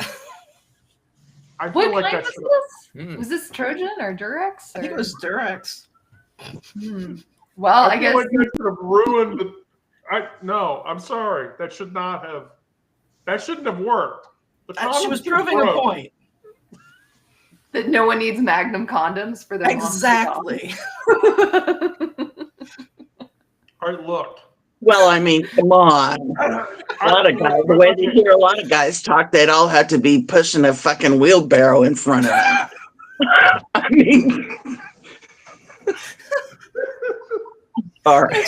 A: I feel
B: What
A: like
B: kind
A: that
B: was
A: should.
B: this? Was this Trojan or Durex?
F: I think it was Durex.
B: Well, I
A: feel
B: guess
A: like that could have ruined the. No, I'm sorry. That should not have. That shouldn't have worked. The
F: She
A: condom
F: was
A: should have
F: proving a
A: broke.
F: point.
B: that no one needs Magnum condoms for their
F: Exactly.
A: All right, look.
D: Well, I mean, come on. A lot of guys, the way they hear a lot of guys talk, they'd all have to be pushing a fucking wheelbarrow in front of them. I mean, all right.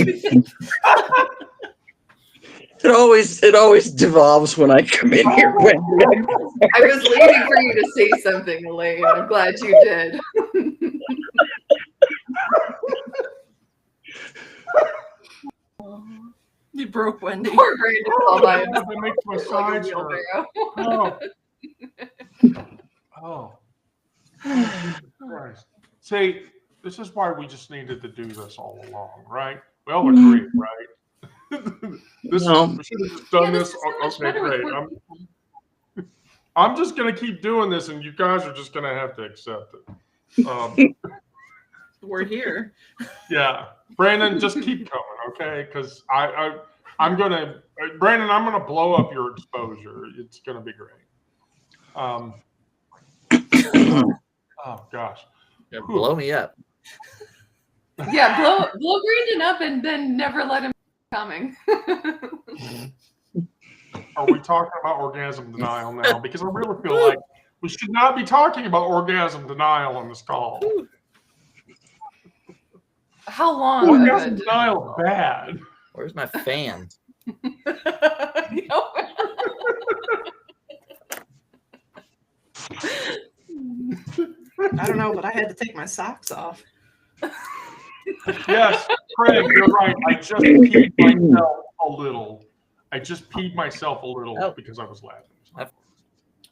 D: It always devolves when I come in here.
B: I was waiting for you to say something, Elaine. I'm glad you did.
F: You broke Wendy.
B: Poor Brandon all by himself.
A: That makes my
B: Like a
A: sides hurt.
B: wheelbarrow.
A: Oh. Christ. See, this is why we just needed to do this all along, right? We all agree, right? We should have just done
B: Yeah,
A: this.
B: is so much
A: Okay,
B: better with
A: great.
B: four
A: I'm just gonna keep doing this, and you guys are just gonna have to accept it.
F: We're here.
A: Yeah, Brandon, just keep coming, okay? Because I'm gonna, Brandon, I'm gonna blow up your exposure. It's gonna be great. Oh gosh.
C: Yeah, blow me up.
B: Yeah, blow Brandon up and then never let him coming.
A: Are we talking about orgasm denial now? Because I really feel like we should not be talking about orgasm denial on this call.
B: How long?
A: Orgasm denial is bad.
C: Where's my fan?
F: I don't know, but I had to take my socks off.
A: Yes, Craig, you're right. I just peed myself a little. Because I was laughing.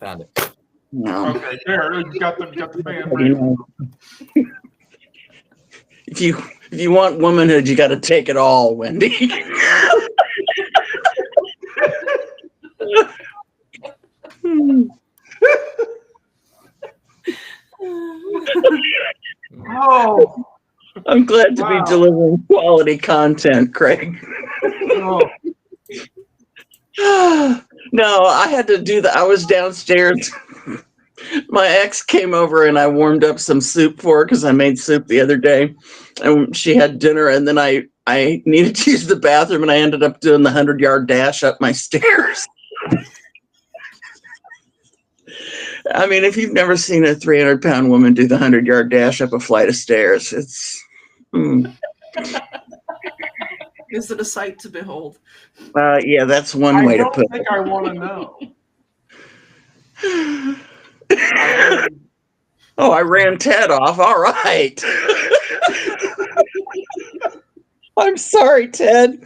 C: Found it.
D: No.
A: Okay, there. You got the fan right.
D: If you want womanhood, you got to take it all, Wendy.
A: Oh,
D: I'm glad to
A: Wow.
D: be delivering quality content, Craig.
A: no.
D: No, I had to do that. I was downstairs. My ex came over and I warmed up some soup for her because I made soup the other day. And she had dinner, and then I needed to use the bathroom, and I ended up doing the 100-yard dash up my stairs. I mean, if you've never seen a 300-pound woman do the 100-yard dash up a flight of stairs, it's...
F: Is it a sight to behold?
D: yeah, that's one way to put
A: I don't think I want to know.
D: it. Oh, I ran Ted off. All right. I'm sorry, Ted.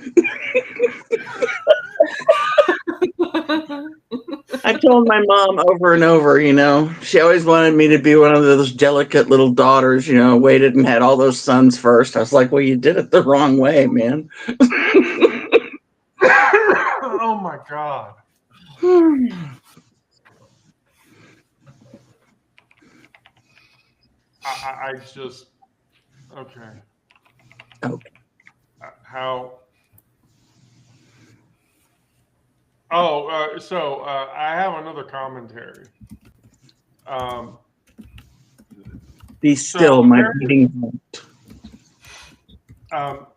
D: I told my mom over and over, she always wanted me to be one of those delicate little daughters, waited and had all those sons first. I was like, well, you did it the wrong way, man.
A: Oh my God. I just, okay.
D: Okay.
A: How? So I have another commentary.
D: Be still, my beating heart.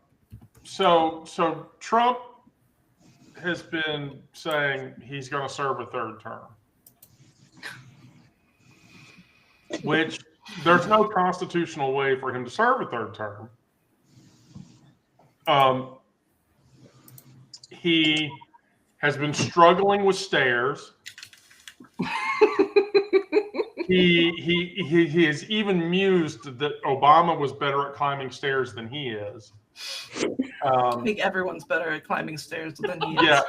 A: So Trump has been saying he's going to serve a third term, which there's no constitutional way for him to serve a third term. He has been struggling with stairs. He has even mused that Obama was better at climbing stairs than he is.
F: I think everyone's better at climbing stairs than he is.
A: Yeah,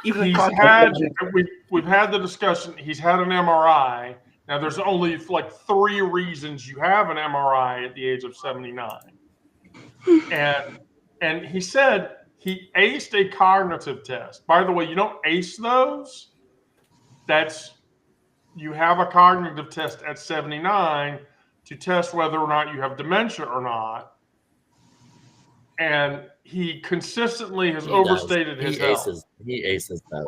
F: Even
A: we've had the discussion. He's had an MRI. Now, there's only like 3 reasons you have an MRI at the age of 79, and he said he aced a cognitive test. By the way, you don't ace those. You have a cognitive test at 79 to test whether or not you have dementia or not. And he consistently has overstated his health.
C: He aces those.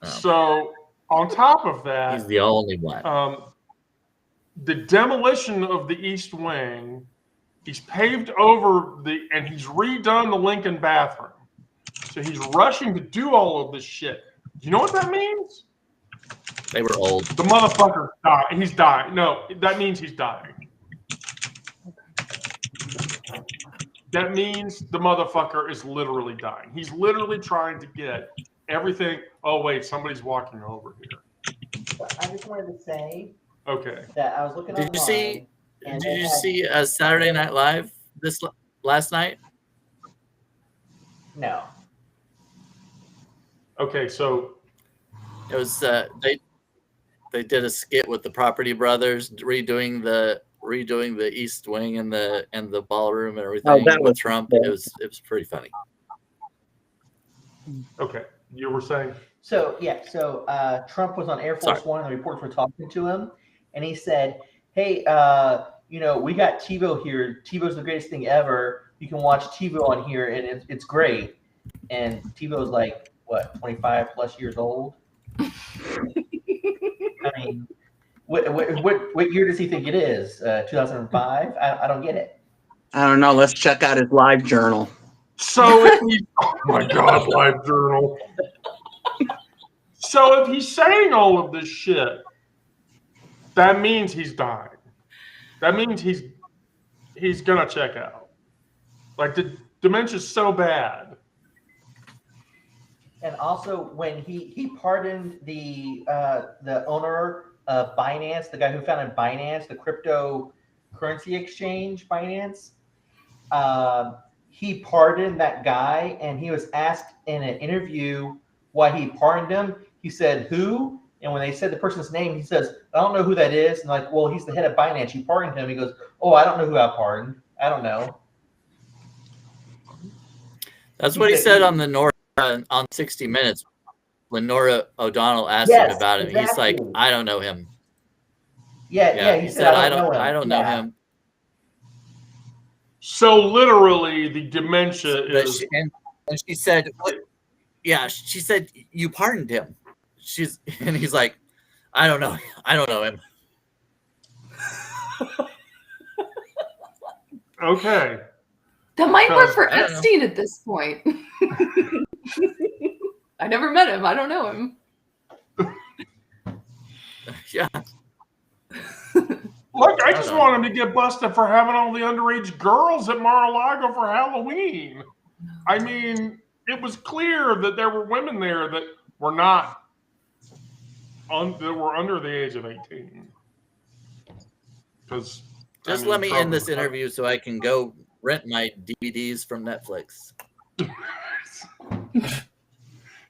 A: So on top of that,
C: he's the only one.
A: The demolition of the East Wing, he's paved over and he's redone the Lincoln bathroom. So he's rushing to do all of this shit. Do you know what that means?
C: They were old.
A: The motherfucker died. He's dying. No, that means he's dying. That means the motherfucker is literally dying. He's literally trying to get everything. Oh, wait, somebody's walking over here.
G: I just wanted to say
A: Okay.
G: that I was looking online.
C: Did you see Saturday Night Live last night?
G: No.
A: Okay, so
C: it was they did a skit with the Property Brothers redoing the East Wing and the ballroom and everything with Trump. It was pretty funny.
A: Okay, you were saying?
G: So Trump was on Air Force One and the reporters were talking to him, and he said, "Hey, we got TiVo here. TiVo's the greatest thing ever. You can watch TiVo on here, and it's great." And TiVo's like, what, 25 plus years old? I mean, what year does he think it is? 2005? I don't get it.
D: I don't know. Let's check out his live journal.
A: So if he's, oh my God, live journal. So if he's saying all of this shit, that means he's dying. That means he's gonna check out. Like, the dementia's so bad.
G: And also, when he pardoned the owner of Binance, the guy who founded Binance, the cryptocurrency exchange Binance, he pardoned that guy, and he was asked in an interview why he pardoned him. He said, "Who?" And when they said the person's name, he says, "I don't know who that is." And like, "Well, he's the head of Binance. You pardoned him." He goes, "Oh, I don't know who I pardoned. I don't know."
C: That's what he said on the Nora on 60 Minutes when Nora O'Donnell asked him about him. Exactly. He's like, "I don't know him."
G: Yeah. He said, "I
C: don't know him."
A: So literally, the dementia is.
C: And she said, "Yeah." She said, "You pardoned him." And he's like, "I don't know. I don't know him."
A: Okay.
B: That might work for Epstein at this point. I never met him. I don't know him.
C: Yeah.
A: Look, I just want him to get busted for having all the underage girls at Mar-a-Lago for Halloween. I mean, it was clear that there were women there that were not that were under the age of 18. Because
C: let me end this interview so I can go rent my DVDs from Netflix.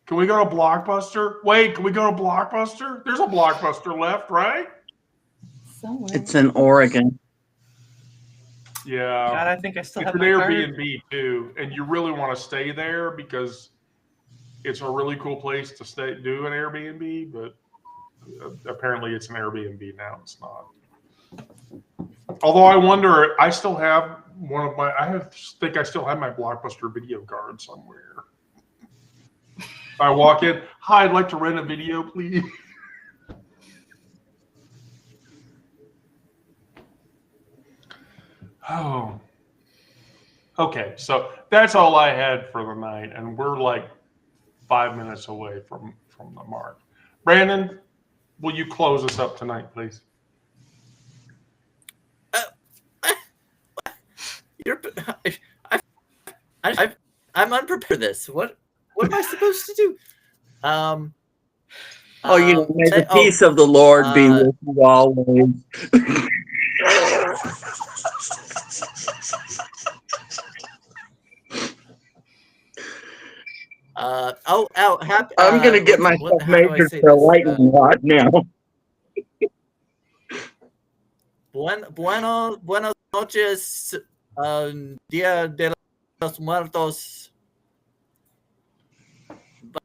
A: Can we go to Blockbuster? Wait, can we go to Blockbuster? There's a Blockbuster left, right?
B: Somewhere.
D: It's in Oregon.
A: Yeah.
F: God, I think I still
A: It's
F: have
A: an
F: my card.
A: Airbnb too, and you really want to stay there because it's a really cool place to stay, do an Airbnb, but apparently it's an Airbnb now. It's not. Although I wonder, I still have one of my, think I still have my Blockbuster video card somewhere. I walk in, hi, I'd like to rent a video, please. Oh. Okay, so that's all I had for the night, and we're like 5 minutes away from the mark. Brandon, will you close us up tonight, please?
C: I'm unprepared for this. What am I supposed to do?
D: May the peace of the Lord be with you always. I'm gonna get myself measured for a lightning rod now.
C: Buenas noches, Dia de los Muertos.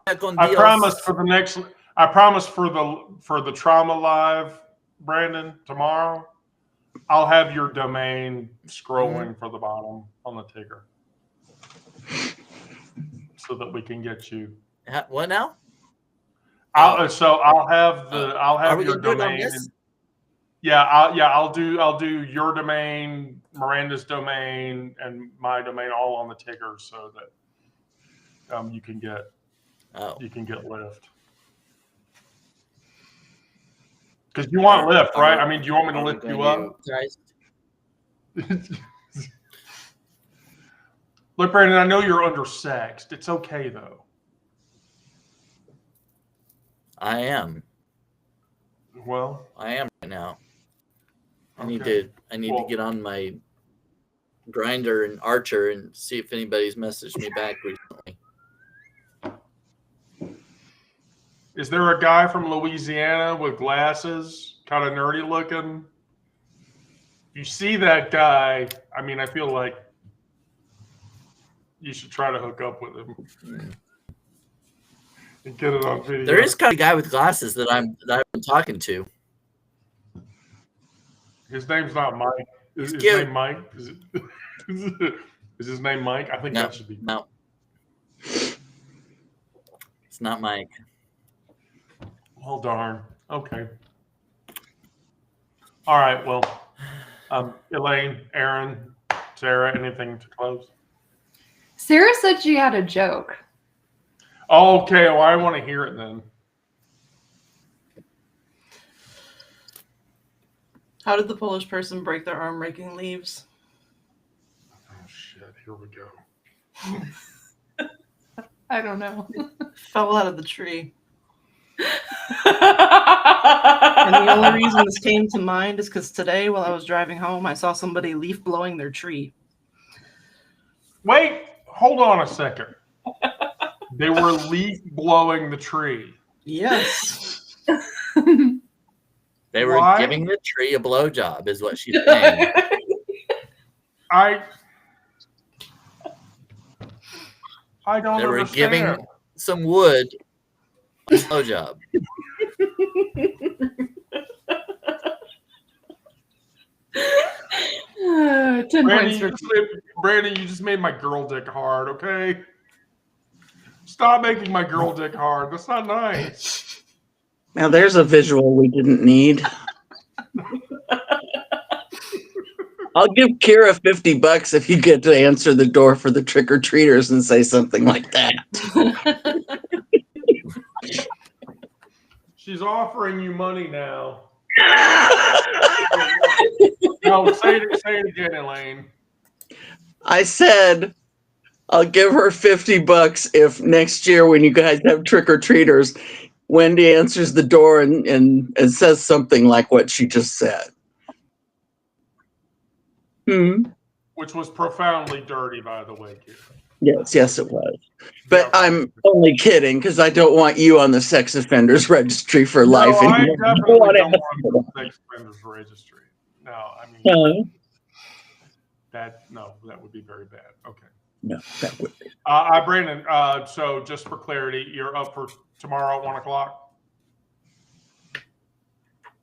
A: I promise for the next. I promise for the Trauma Live, Brandon, tomorrow, I'll have your domain scrolling for the bottom on the ticker, so that we can get you.
C: What now?
A: I'll have your domain. I'll do your domain, Miranda's domain, and my domain all on the ticker, so that you can get Lyft. Because you want Lyft, right? I mean, do you want me to lift you up? Look, Brandon, I know you're undersexed. It's okay though.
C: I am.
A: Well,
C: I am right now. I need
A: okay.
C: to get on my Grinder and Archer and see if anybody's messaged me back recently.
A: Is there a guy from Louisiana with glasses, kind of nerdy looking? You see that guy, I mean, I feel like you should try to hook up with him and get it on video.
C: There is kind of a guy with glasses that I've been talking to.
A: His name's not Mike. Is his name Mike? Is his name Mike? I think that should be.
C: No. It's not Mike.
A: Well, darn. Okay. All right. Well, Elaine, Aaron, Sarah, anything to close?
B: Sarah said she had a joke.
A: Okay. Well, I want to hear it then.
F: How did the Polish person break their arm raking leaves?
A: Oh, shit. Here we go.
B: I don't know.
F: Fell out of the tree. And the only reason this came to mind is because today, while I was driving home, I saw somebody leaf blowing their tree.
A: Wait, hold on a second. They were leaf blowing the tree.
F: Yes.
C: They were giving the tree a blowjob, is what she's saying.
A: I don't
C: They were
A: understand.
C: giving some wood a blowjob.
B: 10 points for
A: Brandon, you just made my girl dick hard, okay? Stop making my girl dick hard. That's not nice.
D: Now there's a visual we didn't need. I'll give Kira $50 if you get to answer the door for the trick-or-treaters and say something like that.
A: She's offering you money now. No, say it again, Elaine.
D: I said I'll give her $50 if next year when you guys have trick-or-treaters, Wendy answers the door and says something like what she just said.
A: Which was profoundly dirty, by the way, Kira.
D: Yes, it was. But
A: Yeah.
D: I'm only kidding because I don't want you on the sex offenders registry for life.
A: No, I
D: anymore.
A: definitely
D: want
A: don't
D: to
A: want the sex offenders registry. No, I mean that would be very bad. Okay.
D: No, that would be.
A: Brandon. So just for clarity, you're up for tomorrow at 1 o'clock.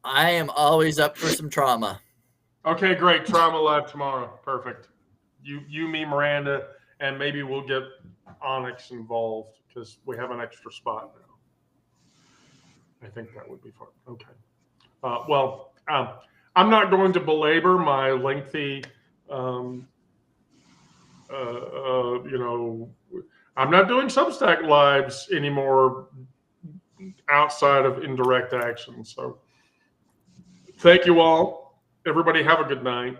C: I am always up for some trauma.
A: Okay, great. Trauma Live tomorrow. Perfect. You, me, Miranda, and maybe we'll get Onyx involved because we have an extra spot now. I think that would be fun. Okay. I'm not going to belabor my lengthy, I'm not doing Substack lives anymore outside of indirect action. So thank you all. Everybody have a good night.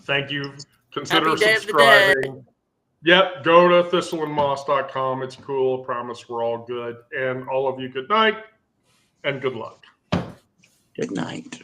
A: Thank you. Consider
C: Happy Day of the Dead.
A: subscribing. Yep, go to thistleandmoss.com. It's cool. I promise we're all good. And all of you, good night and good luck.
D: Good night.